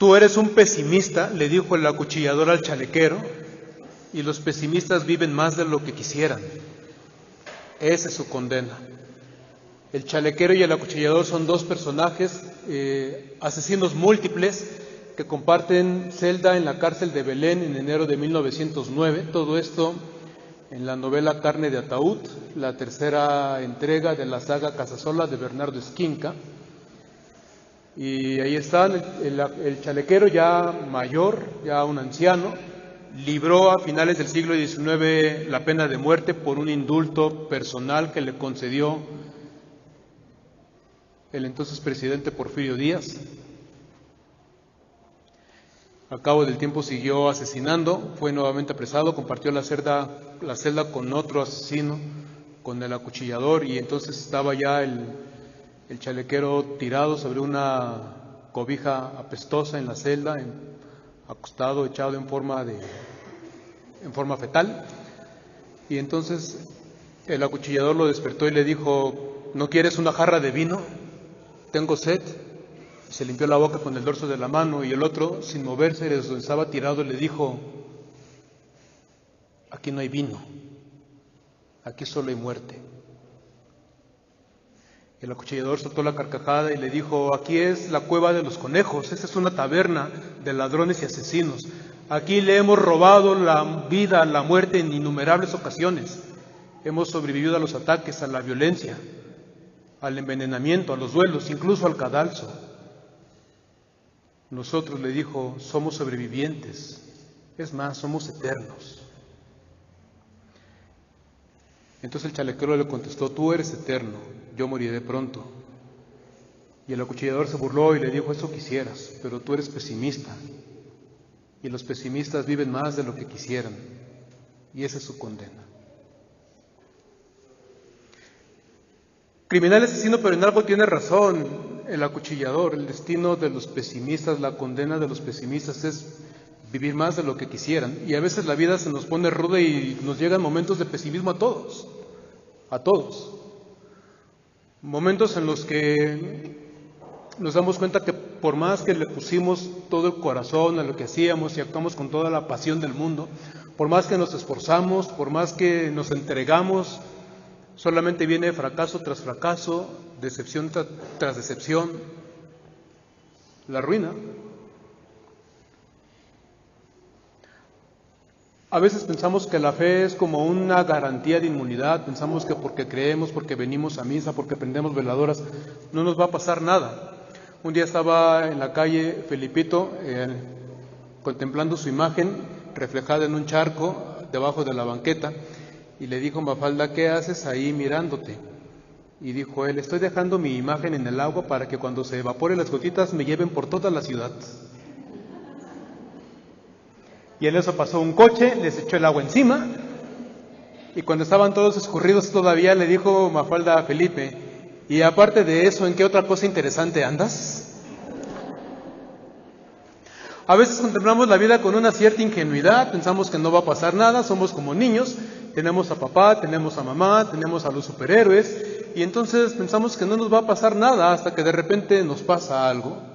Tú eres un pesimista, le dijo el acuchillador al chalequero, y los pesimistas viven más de lo que quisieran. Esa es su condena. El chalequero y el acuchillador son dos personajes, asesinos múltiples, que comparten celda en la cárcel de Belén en enero de 1909. Todo esto en la novela Carne de Ataúd, la tercera entrega de la saga Casasola de Bernardo Esquinca. Y ahí están, el chalequero ya mayor, ya un anciano, libró a finales del siglo XIX la pena de muerte por un indulto personal que le concedió el entonces presidente Porfirio Díaz. Al cabo del tiempo siguió asesinando, fue nuevamente apresado, compartió la celda con otro asesino, con el acuchillador, y entonces estaba ya el chalequero tirado sobre una cobija apestosa en la celda, acostado, echado en forma fetal. Y entonces el acuchillador lo despertó y le dijo: ¿no quieres una jarra de vino? Tengo sed. Y se limpió la boca con el dorso de la mano, y el otro, sin moverse desde donde estaba tirado, le dijo: aquí no hay vino, aquí solo hay muerte. El acuchillador soltó la carcajada y le dijo: aquí es la cueva de los conejos, esta es una taberna de ladrones y asesinos. Aquí le hemos robado la vida, la muerte en innumerables ocasiones. Hemos sobrevivido a los ataques, a la violencia, al envenenamiento, a los duelos, incluso al cadalso. Nosotros, le dijo, somos sobrevivientes, es más, somos eternos. Entonces el chalequero le contestó: tú eres eterno, yo moriré pronto. Y el acuchillador se burló y le dijo: eso quisieras, pero tú eres pesimista, y los pesimistas viven más de lo que quisieran, y esa es su condena. Criminal asesino, pero en algo tiene razón el acuchillador. El destino de los pesimistas, la condena de los pesimistas es vivir más de lo que quisieran. Y a veces la vida se nos pone ruda y nos llegan momentos de pesimismo a todos. Momentos en los que nos damos cuenta que por más que le pusimos todo el corazón a lo que hacíamos y actuamos con toda la pasión del mundo, por más que nos esforzamos, por más que nos entregamos, solamente viene fracaso tras fracaso, decepción tras decepción, la ruina. A veces pensamos que la fe es como una garantía de inmunidad, pensamos que porque creemos, porque venimos a misa, porque prendemos veladoras, no nos va a pasar nada. Un día estaba en la calle Felipito contemplando su imagen reflejada en un charco debajo de la banqueta, y le dijo Mafalda: ¿qué haces ahí mirándote? Y dijo él: estoy dejando mi imagen en el agua para que cuando se evaporen las gotitas me lleven por toda la ciudad. Y en eso pasó un coche, les echó el agua encima, y cuando estaban todos escurridos todavía le dijo Mafalda a Felipe: y aparte de eso, ¿en qué otra cosa interesante andas? A veces contemplamos la vida con una cierta ingenuidad, pensamos que no va a pasar nada, somos como niños, tenemos a papá, tenemos a mamá, tenemos a los superhéroes, y entonces pensamos que no nos va a pasar nada hasta que de repente nos pasa algo.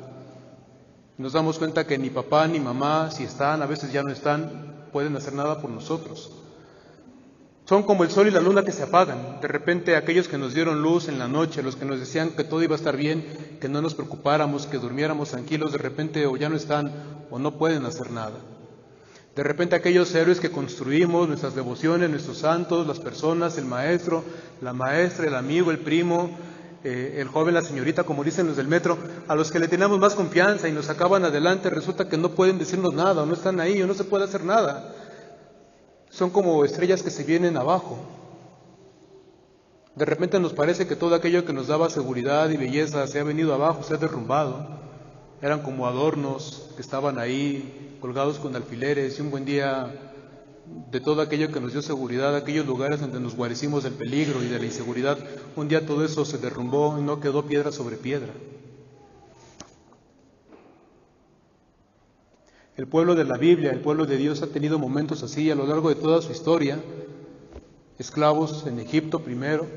Nos damos cuenta que ni papá ni mamá, si están, a veces ya no están, pueden hacer nada por nosotros. Son como el sol y la luna que se apagan. De repente aquellos que nos dieron luz en la noche, los que nos decían que todo iba a estar bien, que no nos preocupáramos, que durmiéramos tranquilos, de repente o ya no están o no pueden hacer nada. De repente aquellos héroes que construimos, nuestras devociones, nuestros santos, las personas, el maestro, la maestra, el amigo, el primo, el joven, la señorita, como dicen los del metro, a los que le teníamos más confianza y nos sacaban adelante, resulta que no pueden decirnos nada, o no están ahí, o no se puede hacer nada. Son como estrellas que se vienen abajo. De repente nos parece que todo aquello que nos daba seguridad y belleza se ha venido abajo, se ha derrumbado. Eran como adornos que estaban ahí, colgados con alfileres, y un buen día, de todo aquello que nos dio seguridad, aquellos lugares donde nos guarecimos del peligro y de la inseguridad, un día todo eso se derrumbó y no quedó piedra sobre piedra. El pueblo de la Biblia, el pueblo de Dios ha tenido momentos así a lo largo de toda su historia. Esclavos en Egipto primero,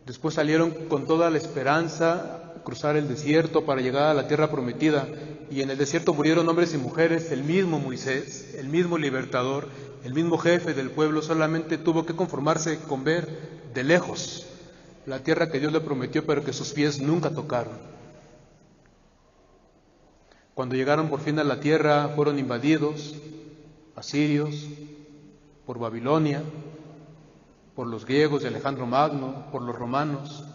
después salieron con toda la esperanza a cruzar el desierto para llegar a la tierra prometida, y en el desierto murieron hombres y mujeres, el mismo Moisés, el mismo libertador, el mismo jefe del pueblo, solamente tuvo que conformarse con ver de lejos la tierra que Dios le prometió, pero que sus pies nunca tocaron. Cuando llegaron por fin a la tierra, fueron invadidos, asirios, por Babilonia, por los griegos de Alejandro Magno, por los romanos,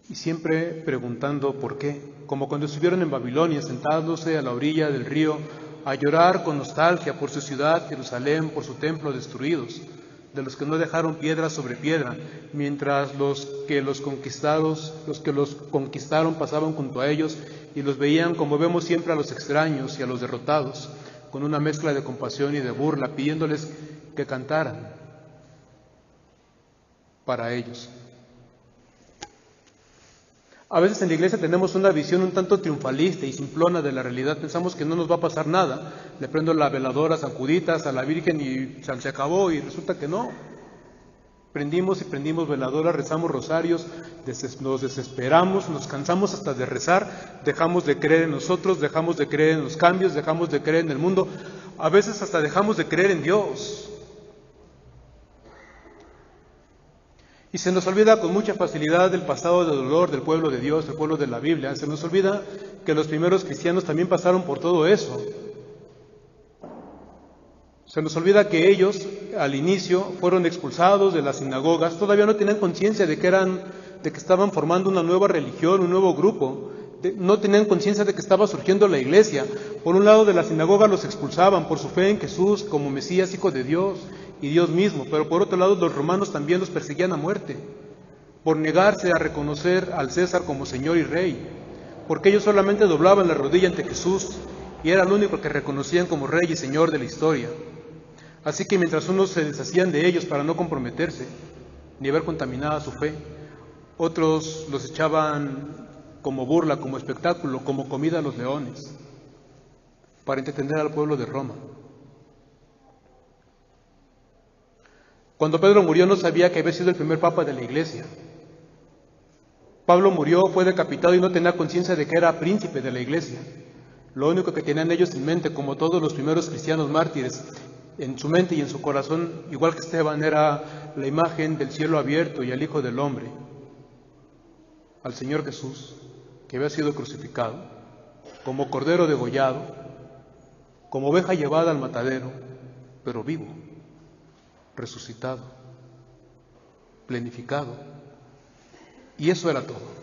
y siempre preguntando por qué, como cuando estuvieron en Babilonia, sentándose a la orilla del río, a llorar con nostalgia por su ciudad, Jerusalén, por su templo destruidos, de los que no dejaron piedra sobre piedra, mientras los que los conquistaron pasaban junto a ellos y los veían como vemos siempre a los extraños y a los derrotados, con una mezcla de compasión y de burla, pidiéndoles que cantaran para ellos. A veces en la iglesia tenemos una visión un tanto triunfalista y simplona de la realidad. Pensamos que no nos va a pasar nada. Le prendo la veladora a San Juditas, a la Virgen y se acabó, y resulta que no. Prendimos y prendimos veladoras, rezamos rosarios, nos desesperamos, nos cansamos hasta de rezar, dejamos de creer en nosotros, dejamos de creer en los cambios, dejamos de creer en el mundo. A veces hasta dejamos de creer en Dios. Y se nos olvida con mucha facilidad el pasado de dolor del pueblo de Dios, del pueblo de la Biblia. Se nos olvida que los primeros cristianos también pasaron por todo eso. Se nos olvida que ellos, al inicio, fueron expulsados de las sinagogas. Todavía no tenían conciencia de que estaban formando una nueva religión, un nuevo grupo. No tenían conciencia de que estaba surgiendo la iglesia. Por un lado, de la sinagoga los expulsaban por su fe en Jesús como Mesías, Hijo de Dios y Dios mismo, pero por otro lado los romanos también los perseguían a muerte, por negarse a reconocer al César como Señor y Rey, porque ellos solamente doblaban la rodilla ante Jesús y era el único que reconocían como Rey y Señor de la historia. Así que mientras unos se deshacían de ellos para no comprometerse, ni ver contaminada su fe, otros los echaban como burla, como espectáculo, como comida a los leones, para entretener al pueblo de Roma. Cuando Pedro murió no sabía que había sido el primer papa de la iglesia. Pablo murió, fue decapitado y no tenía conciencia de que era príncipe de la iglesia. Lo único que tenían ellos en mente, como todos los primeros cristianos mártires, en su mente y en su corazón, igual que Esteban, era la imagen del cielo abierto y al Hijo del Hombre, al Señor Jesús, que había sido crucificado, como cordero degollado, como oveja llevada al matadero, pero vivo, resucitado, plenificado. Y eso era todo.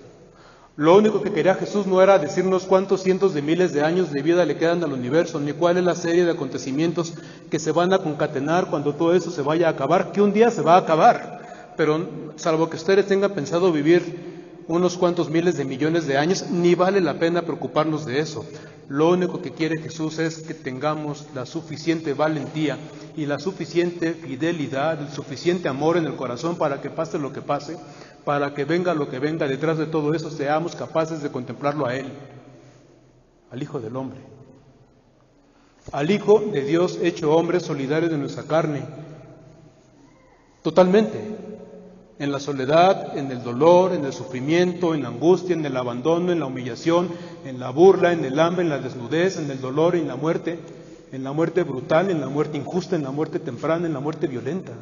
Lo único que quería Jesús no era decirnos cuántos cientos de miles de años de vida le quedan al universo, ni cuál es la serie de acontecimientos que se van a concatenar cuando todo eso se vaya a acabar, que un día se va a acabar. Pero salvo que ustedes tengan pensado vivir unos cuantos miles de millones de años, ni vale la pena preocuparnos de eso. Lo único que quiere Jesús es que tengamos la suficiente valentía y la suficiente fidelidad, el suficiente amor en el corazón para que pase lo que pase, para que venga lo que venga, detrás de todo eso seamos capaces de contemplarlo a Él, al Hijo del Hombre, al Hijo de Dios hecho hombre, solidario de nuestra carne, totalmente, en la soledad, en el dolor, en el sufrimiento, en la angustia, en el abandono, en la humillación, en la burla, en el hambre, en la desnudez, en el dolor, en la muerte brutal, en la muerte injusta, en la muerte temprana, en la muerte violenta.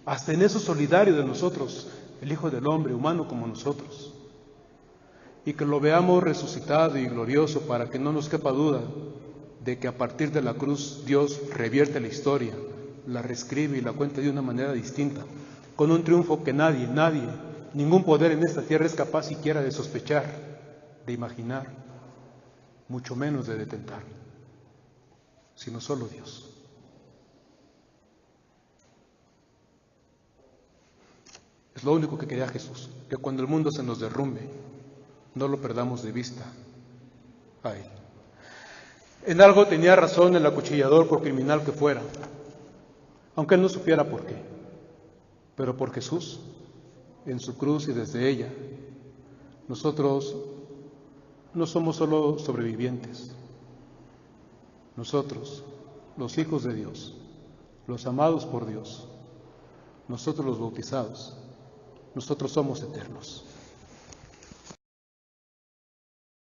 Hasta en eso solidario de nosotros, el Hijo del Hombre, humano como nosotros. Y que lo veamos resucitado y glorioso para que no nos quepa duda de que a partir de la cruz Dios revierte la historia, la reescribe y la cuenta de una manera distinta, con un triunfo que nadie, ningún poder en esta tierra es capaz siquiera de sospechar, de imaginar, mucho menos de detentar, sino solo Dios. Es lo único que quería Jesús, que cuando el mundo se nos derrumbe, no lo perdamos de vista a Él. En algo tenía razón el acuchillador, por criminal que fuera, aunque él no supiera por qué, pero por Jesús, en su cruz y desde ella, nosotros no somos solo sobrevivientes. Nosotros, los hijos de Dios, los amados por Dios, nosotros los bautizados, nosotros somos eternos.